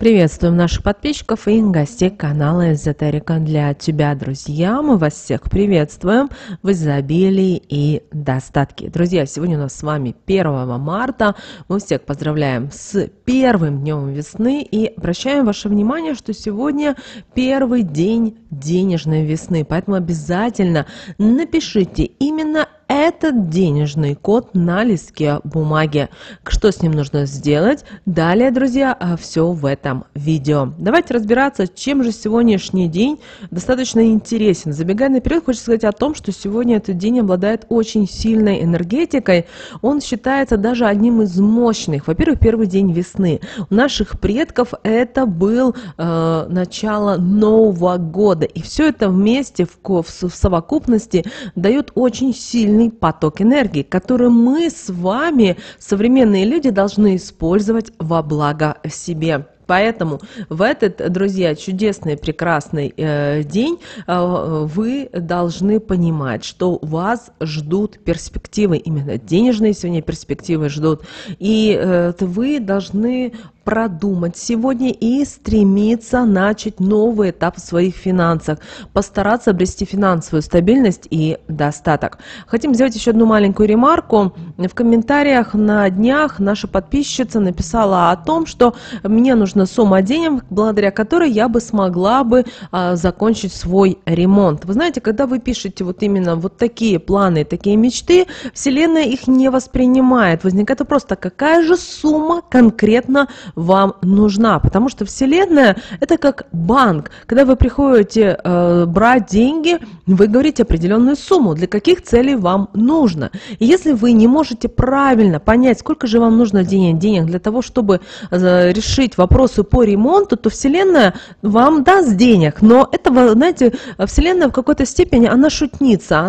Приветствуем наших подписчиков и гостей канала Эзотерика для тебя, друзья. Мы вас всех приветствуем в изобилии и достатке. Друзья, сегодня у нас с вами 1 марта. Мы всех поздравляем с первым днем весны и обращаем ваше внимание, что сегодня первый день денежной весны. Поэтому обязательно напишите именно этот денежный код на листке бумаги. Что с ним нужно сделать? Далее, друзья, все в этом видео. Давайте разбираться, чем же сегодняшний день достаточно интересен. Забегая наперед, хочу сказать о том, что сегодня этот день обладает очень сильной энергетикой. Он считается даже одним из мощных. Во-первых, первый день весны. У наших предков это был начало Нового года. И все это вместе в совокупности дает очень сильный поток энергии, который мы с вами, современные люди, должны использовать во благо себе. Поэтому в этот, друзья, чудесный, прекрасный день вы должны понимать, что вас ждут перспективы, именно денежные сегодня перспективы ждут, и вы должны продумать сегодня и стремиться начать новый этап в своих финансах, постараться обрести финансовую стабильность и достаток. Хотим сделать еще одну маленькую ремарку. В комментариях на днях наша подписчица написала о том, что мне нужна сумма денег, благодаря которой я бы смогла бы закончить свой ремонт. Вы знаете, когда вы пишете вот именно вот такие планы, такие мечты, Вселенная их не воспринимает. Возникает вопрос, какая же сумма конкретно вам нужна, потому что Вселенная это как банк. Когда вы приходите брать деньги, вы говорите определенную сумму, для каких целей вам нужно. И если вы не можете правильно понять, сколько же вам нужно денег для того, чтобы решить вопросы по ремонту, то Вселенная вам даст денег, но это, знаете, Вселенная в какой-то степени, она шутница,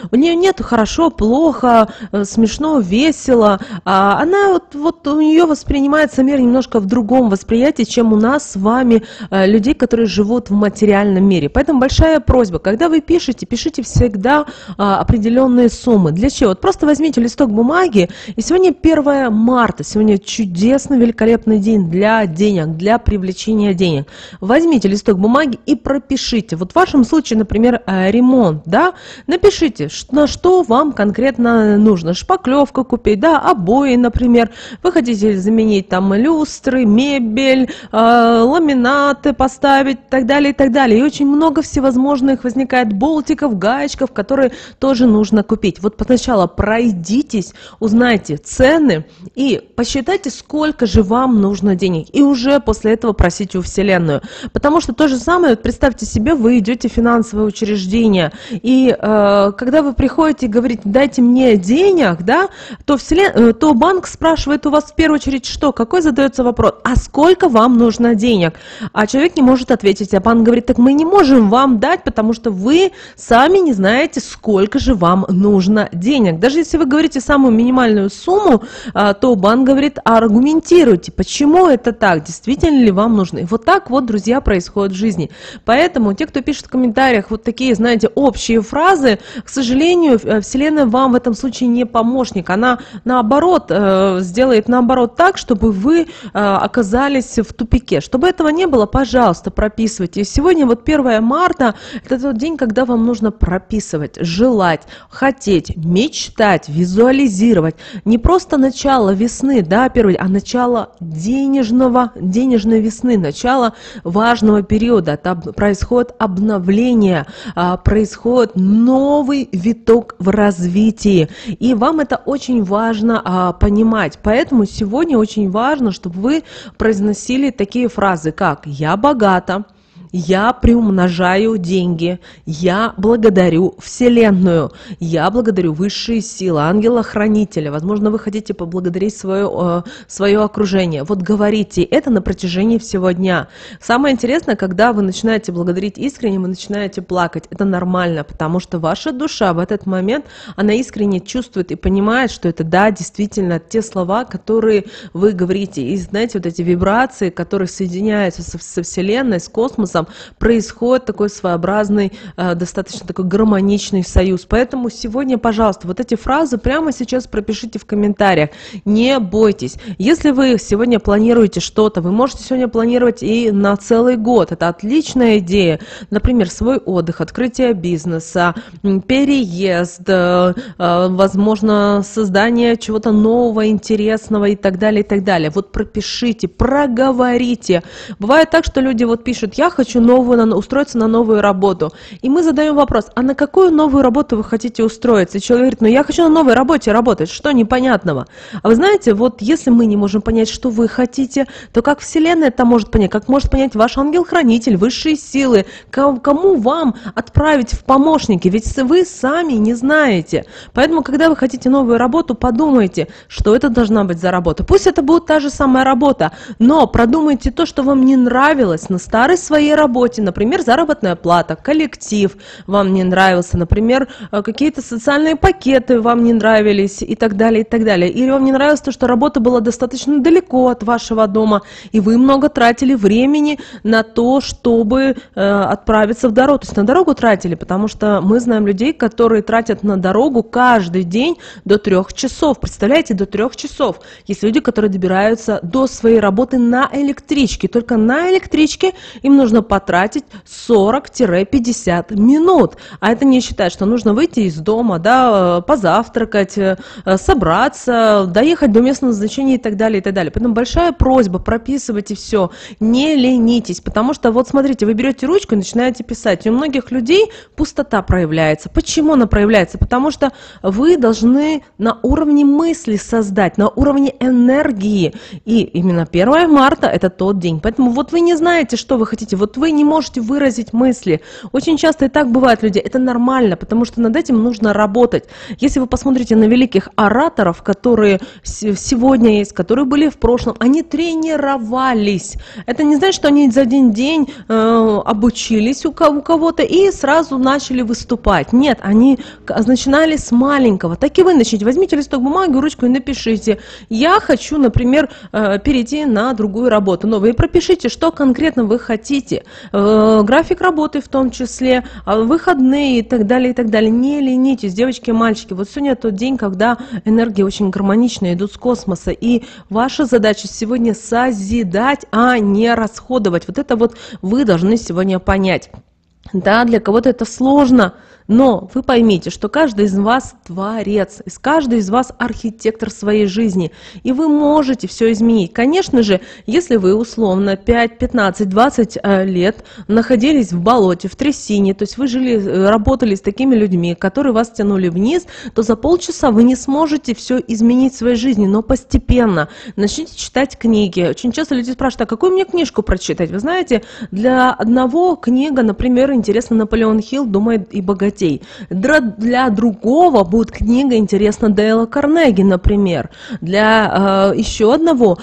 у нее нет хорошо, плохо, смешно, весело, она вот у нее воспринимается мир немножко в другом восприятии, чем у нас с вами, людей, которые живут в материальном мире. Поэтому большая просьба, когда вы пишете, пишите всегда определенные суммы. Для чего? Вот просто возьмите листок бумаги, и сегодня 1 марта, сегодня чудесный, великолепный день для денег, для привлечения денег. Возьмите листок бумаги и пропишите. Вот в вашем случае, например, ремонт, да, напишите, на что вам конкретно нужно. Шпаклевку купить, да, обои, например. Вы хотите заменить там люстры, мебель, ламинаты поставить и так далее, и так далее. И очень много всевозможных возникает болтиков, гаечков, которые тоже нужно купить. Вот сначала пройдитесь, узнайте цены и посчитайте, сколько же вам нужно денег. И уже после этого просите у Вселенную. Потому что то же самое, вот представьте себе, вы идете в финансовое учреждение, и когда вы приходите и говорите, дайте мне денег, да, то банк спрашивает у вас в первую очередь что? Какой задается вопрос? А сколько вам нужно денег? А человек не может ответить, а банк говорит, так мы не можем вам дать, потому что вы сами не знаете, сколько же вам нужно денег. Даже если вы говорите самую минимальную сумму, то банк говорит, аргументируйте, почему это так, действительно ли вам нужно. И вот так вот, друзья, происходит в жизни. Поэтому те, кто пишет в комментариях вот такие, знаете, общие фразы, к сожалению, Вселенная вам в этом случае не помощник. Она наоборот сделает наоборот так, чтобы вы оказались в тупике. Чтобы этого не было, пожалуйста, прописывайте. Сегодня вот 1 марта, это тот день, когда вам нужно прописывать, желать, хотеть, мечтать, визуализировать. Не просто начало весны, да, первый, а начало денежной весны, начало важного периода. Там происходит обновление, происходит новый виток в развитии. И вам это очень важно понимать. Поэтому сегодня очень важно, чтобы вы произносили такие фразы, как «я богата», «я приумножаю деньги», «я благодарю Вселенную», «я благодарю высшие силы, ангела-хранителя». Возможно, вы хотите поблагодарить свое окружение. Вот говорите это на протяжении всего дня. Самое интересное, когда вы начинаете благодарить искренне, вы начинаете плакать. Это нормально, потому что ваша душа в этот момент, она искренне чувствует и понимает, что это, да, действительно те слова, которые вы говорите. И знаете, вот эти вибрации, которые соединяются со Вселенной, с космосом, бизнесом происходит такой своеобразный, достаточно такой гармоничный союз. Поэтому сегодня, пожалуйста, вот эти фразы прямо сейчас пропишите в комментариях. Не бойтесь. Если вы сегодня планируете что-то, вы можете сегодня планировать и на целый год. Это отличная идея. Например, свой отдых, открытие бизнеса, переезд, возможно, создание чего-то нового, интересного и так далее, и так далее. Вот пропишите, проговорите. Бывает так, что люди вот пишут: я хочу устроиться на новую работу. И мы задаем вопрос: а на какую новую работу вы хотите устроиться? И человек говорит: ну я хочу на новой работе работать. Что непонятного? А вы знаете, вот если мы не можем понять, что вы хотите, то как Вселенная это может понять? Как может понять ваш ангел-хранитель, высшие силы? Кому вам отправить в помощники? Ведь вы сами не знаете. Поэтому, когда вы хотите новую работу, подумайте, что это должна быть за работа. Пусть это будет та же самая работа, но продумайте то, что вам не нравилось на старой своей работе. Например, заработная плата, коллектив вам не нравился, например, какие-то социальные пакеты вам не нравились и так далее, и так далее. Или вам не нравилось то, что работа была достаточно далеко от вашего дома, и вы много тратили времени на то, чтобы отправиться в дорогу. То есть на дорогу тратили, потому что мы знаем людей, которые тратят на дорогу каждый день до 3 часов. Представляете, до 3 часов. Есть люди, которые добираются до своей работы на электричке. Только на электричке им нужно потратить 40-50 минут. А это не считает, что нужно выйти из дома, да, позавтракать, собраться, доехать до местного назначения и так далее, и так далее. Поэтому большая просьба: прописывайте все, не ленитесь, потому что вот смотрите, вы берете ручку и начинаете писать. И у многих людей пустота проявляется. Почему она проявляется? Потому что вы должны на уровне мысли создать, на уровне энергии. И именно 1 марта это тот день. Поэтому вот вы не знаете, что вы хотите, вот вы не можете выразить мысли. Очень часто и так бывает, люди. Это нормально, потому что над этим нужно работать. Если вы посмотрите на великих ораторов, которые сегодня есть, которые были в прошлом, они тренировались. Это не значит, что они за один день обучились у кого-то и сразу начали выступать. Нет, они начинали с маленького. Так и вы начните. Возьмите листок бумаги, ручку и напишите: я хочу, например, перейти на другую работу новую. И пропишите, что конкретно вы хотите. График работы в том числе, выходные и так далее, и так далее. Не ленитесь, девочки и мальчики. Вот сегодня тот день, когда энергии очень гармонично идут с космоса. И ваша задача сегодня созидать, а не расходовать. Вот это вот вы должны сегодня понять. Да, для кого-то это сложно, но вы поймите, что каждый из вас творец, каждый из вас архитектор своей жизни, и вы можете все изменить. Конечно же, если вы условно 5, 15, 20 лет находились в болоте, в трясине, то есть вы работали с такими людьми, которые вас тянули вниз, то за полчаса вы не сможете все изменить в своей жизни, но постепенно. Начните читать книги. Очень часто люди спрашивают: а какую мне книжку прочитать? Вы знаете, для одного книга, например, интересна Наполеон Хилл «Думай и богатей». Для другого будет книга интересна Дейла Карнеги, например. Для еще одного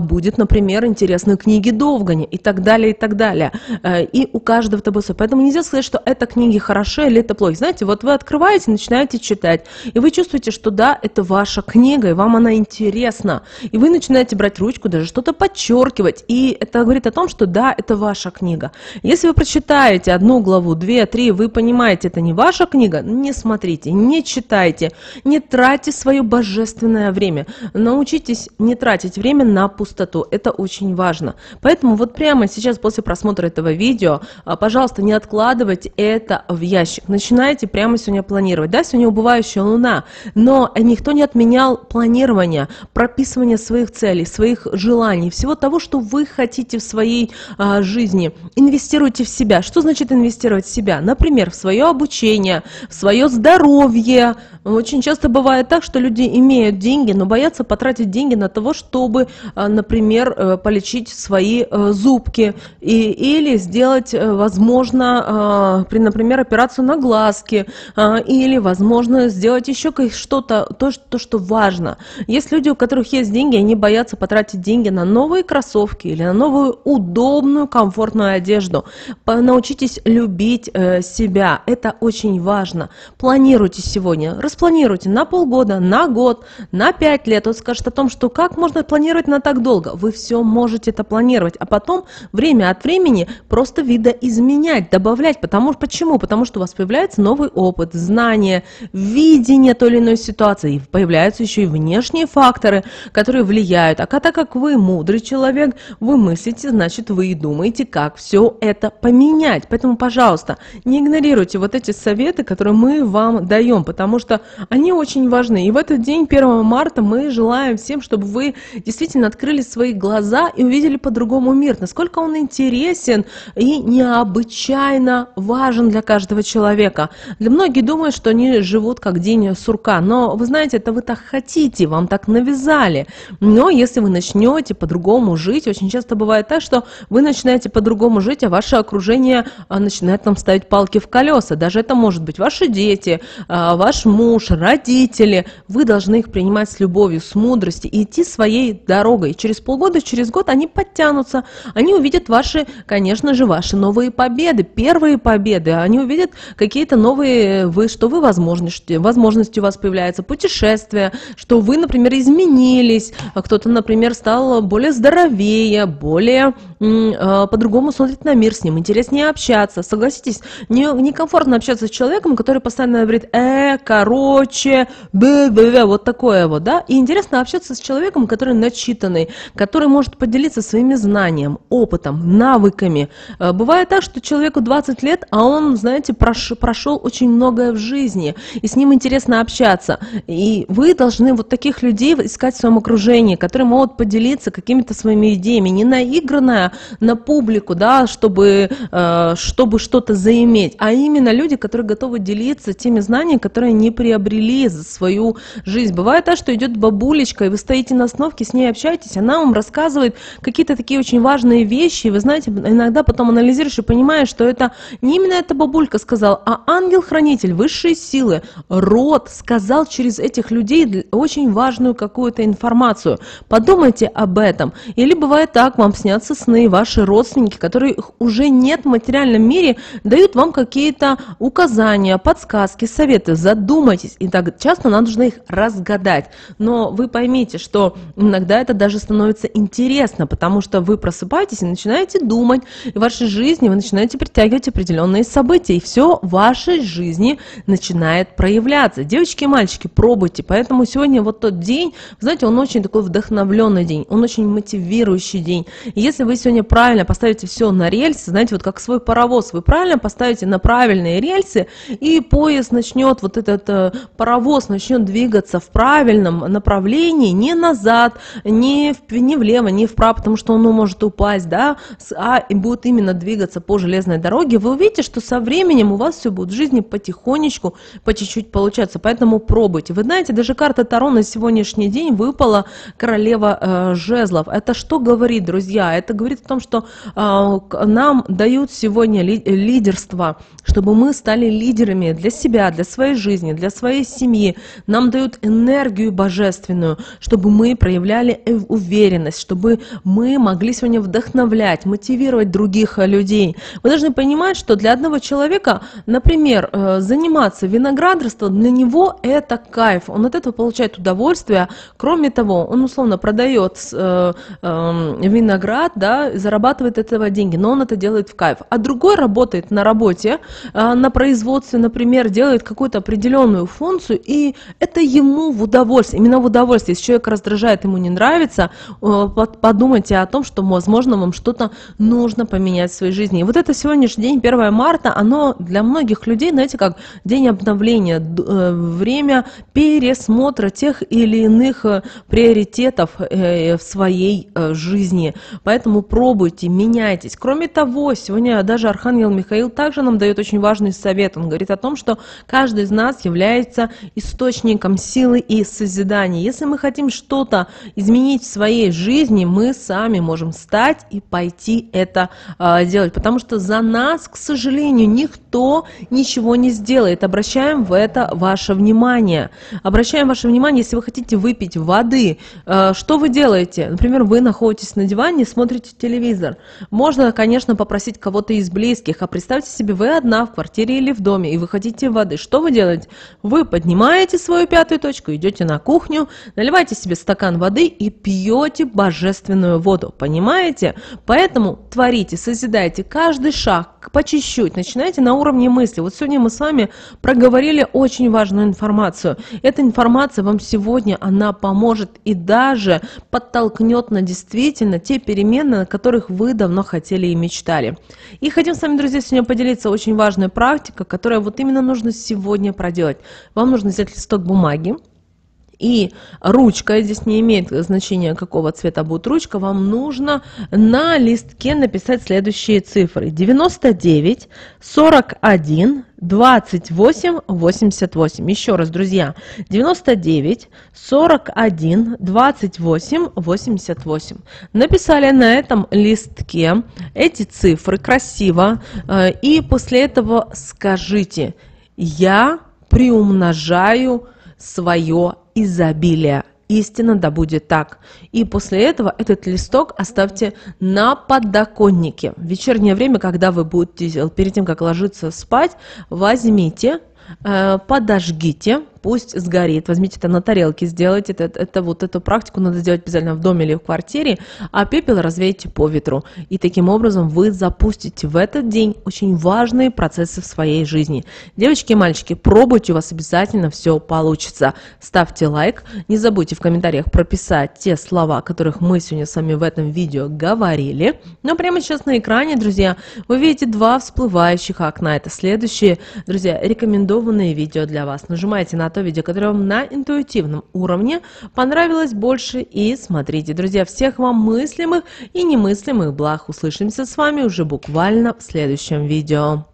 будет, например, интересны книги Довгани и так далее, и так далее. И у каждого это будет. Поэтому нельзя сказать, что это книги хороши или это плохо. Знаете, вот вы открываете, начинаете читать, и вы чувствуете, что да, это ваша книга, и вам она интересна. И вы начинаете брать ручку, даже что-то подчеркивать. И это говорит о том, что да, это ваша книга. Если вы прочитаете одну главу, 2, 3, вы понимаете, это не ваша книга, не смотрите, не читайте, не тратьте свое божественное время. Научитесь не тратить время на пустоту. Это очень важно. Поэтому вот прямо сейчас, после просмотра этого видео, пожалуйста, не откладывайте это в ящик. Начинайте прямо сегодня планировать. Да, сегодня убывающая луна, но никто не отменял планирование, прописывание своих целей, своих желаний, всего того, что вы хотите в своей жизни. Инвестируйте в себя. Что значит инвестировать в себя? Например, в свое обучение, в свое здоровье. Очень часто бывает так, что люди имеют деньги, но боятся потратить деньги на того, чтобы, например, полечить свои зубки или сделать, возможно, например, операцию на глазки, или, возможно, сделать еще что-то, то, что важно. Есть люди, у которых есть деньги, они боятся потратить деньги на новые кроссовки или на новую удобную, комфортную одежду. Научитесь любить себя. Это очень очень важно. Планируйте сегодня, распланируйте на полгода, на год, на 5 лет. Он скажет о том, что как можно планировать на так долго. Вы все можете это планировать, а потом время от времени просто видоизменять, добавлять. Почему? Потому что у вас появляется новый опыт, знания, видение той или иной ситуации. И появляются еще и внешние факторы, которые влияют. А так как вы мудрый человек, вы мыслите, значит, вы и думаете, как все это поменять. Поэтому, пожалуйста, не игнорируйте вот эти советы, которые мы вам даем, потому что они очень важны. И в этот день, 1 марта, мы желаем всем, чтобы вы действительно открыли свои глаза и увидели по-другому мир, насколько он интересен и необычайно важен для каждого человека. Для многих думают, что они живут как день сурка, но вы знаете, это вы так хотите, вам так навязали. Но если вы начнете по-другому жить, очень часто бывает так, что вы начинаете по-другому жить, а ваше окружение начинает нам ставить палки в колеса. Даже это может быть ваши дети, ваш муж, родители. Вы должны их принимать с любовью, с мудростью и идти своей дорогой. И через полгода, через год они подтянутся, они увидят ваши, конечно же, ваши новые победы, первые победы. Они увидят какие-то новые, что вы возможности у вас появляются, путешествия, что вы, например, изменились, а кто-то, например, стал более здоровее, более по-другому смотрит на мир, с ним интереснее общаться. Согласитесь, некомфортно общаться с человеком, который постоянно говорит короче, вот такое вот, да? И интересно общаться с человеком, который начитанный, который может поделиться своими знаниями, опытом, навыками. Бывает так, что человеку 20 лет, а он, знаете, прошел очень многое в жизни, и с ним интересно общаться. И вы должны вот таких людей искать в своем окружении, которые могут поделиться какими-то своими идеями, не наигранная на публику, да, чтобы что-то заиметь, а именно люди, которые готовы делиться теми знаниями, которые они приобрели за свою жизнь. Бывает так, что идет бабулечка, и вы стоите на остановке, с ней общаетесь, она вам рассказывает какие-то такие очень важные вещи, и вы знаете, иногда потом анализируешь и понимаешь, что это не именно эта бабулька сказала, а ангел-хранитель, высшие силы, род сказал через этих людей очень важную какую-то информацию. Подумайте об этом. Или бывает так, вам снятся сны, ваши родственники, которые уже нет в материальном мире, дают вам какие-то указания, подсказки, советы. Задумайтесь, и так часто нам нужно их разгадать. Но вы поймите, что иногда это даже становится интересно, потому что вы просыпаетесь и начинаете думать, и в вашей жизни вы начинаете притягивать определенные события, и все в вашей жизни начинает проявляться. Девочки и мальчики, пробуйте. Поэтому сегодня вот тот день, знаете, он очень такой вдохновленный день, он очень мотивирующий день. И если вы сегодня правильно поставите все на рельсы, знаете, вот как свой паровоз, вы правильно поставите на правильные рельсы, и поезд начнет, вот этот паровоз начнет двигаться в правильном направлении, не назад, не влево, не вправо, потому что он может упасть, да, и будет именно двигаться по железной дороге, вы увидите, что со временем у вас все будет в жизни потихонечку, по чуть-чуть получаться. Поэтому пробуйте. Вы знаете, даже карта Таро на сегодняшний день выпала королева жезлов. Это что говорит, друзья? Это говорит о том, что нам дают сегодня лидерство, чтобы мы стали лидерами для себя, для своей жизни, для своей семьи. Нам дают энергию божественную, чтобы мы проявляли уверенность, чтобы мы могли сегодня вдохновлять, мотивировать других людей. Вы должны понимать, что для одного человека, например, заниматься виноградарством, для него это кайф, он от этого получает удовольствие. Кроме того, он условно продает виноград, да, зарабатывает от этого деньги, но он это делает в кайф. А другой работает на работе, на производстве, например, делает какую-то определенную функцию, и это ему в удовольствие, именно в удовольствие. Если человек раздражает, ему не нравится, подумайте о том, что, возможно, вам что-то нужно поменять в своей жизни. И вот это сегодняшний день, 1 марта, оно для многих людей, знаете, как день обновления, время пересмотра тех или иных приоритетов в своей жизни. Поэтому пробуйте, меняйтесь. Кроме того, сегодня даже Архангел Михаил также нам дает очень важный совет. Он говорит о том, что каждый из нас является источником силы и созидания. Если мы хотим что-то изменить в своей жизни, мы сами можем встать и пойти это делать. Потому что за нас, к сожалению, никто ничего не сделает. Обращаем в это ваше внимание. Обращаем ваше внимание, если вы хотите выпить воды, что вы делаете? Например, вы находитесь на диване, смотрите телевизор. Можно, конечно, попросить кого-то из близких, а представьте себе, вы одна в квартире или в доме, и вы хотите воды, что вы делаете? Вы поднимаете свою пятую точку, идете на кухню, наливаете себе стакан воды и пьете божественную воду, понимаете? Поэтому творите, созидайте каждый шаг по чуть-чуть, начинайте на уровне мысли. Вот сегодня мы с вами проговорили очень важную информацию. Эта информация вам сегодня, она поможет и даже подтолкнет на действительно те перемены, о которых вы давно хотели и мечтали. И хотим с вами, друзья, сегодня поделиться очень важной практикой, которая вот именно нужно сегодня проделать. Вам нужно взять листок бумаги. И ручка, здесь не имеет значения, какого цвета будет ручка, вам нужно на листке написать следующие цифры. 99, 41, 28, 88. Еще раз, друзья. 99, 41, 28, 88. Написали на этом листке эти цифры красиво. И после этого скажите: «Я приумножаю свое изобилие». Истинно да будет так. И после этого этот листок оставьте на подоконнике. В вечернее время, когда вы будете, перед тем, как ложиться спать, возьмите, подожгите, пусть сгорит, возьмите это на тарелке, сделайте это, вот эту практику надо сделать обязательно в доме или в квартире, а пепел развейте по ветру. И таким образом вы запустите в этот день очень важные процессы в своей жизни. Девочки и мальчики, пробуйте, у вас обязательно все получится. Ставьте лайк, не забудьте в комментариях прописать те слова, о которых мы сегодня с вами в этом видео говорили. Но прямо сейчас на экране, друзья, вы видите два всплывающих окна. Это следующие, друзья, рекомендованные видео для вас. Нажимайте на то видео, которое вам на интуитивном уровне понравилось больше, и смотрите. Друзья, всех вам мыслимых и немыслимых благ. Услышимся с вами уже буквально в следующем видео.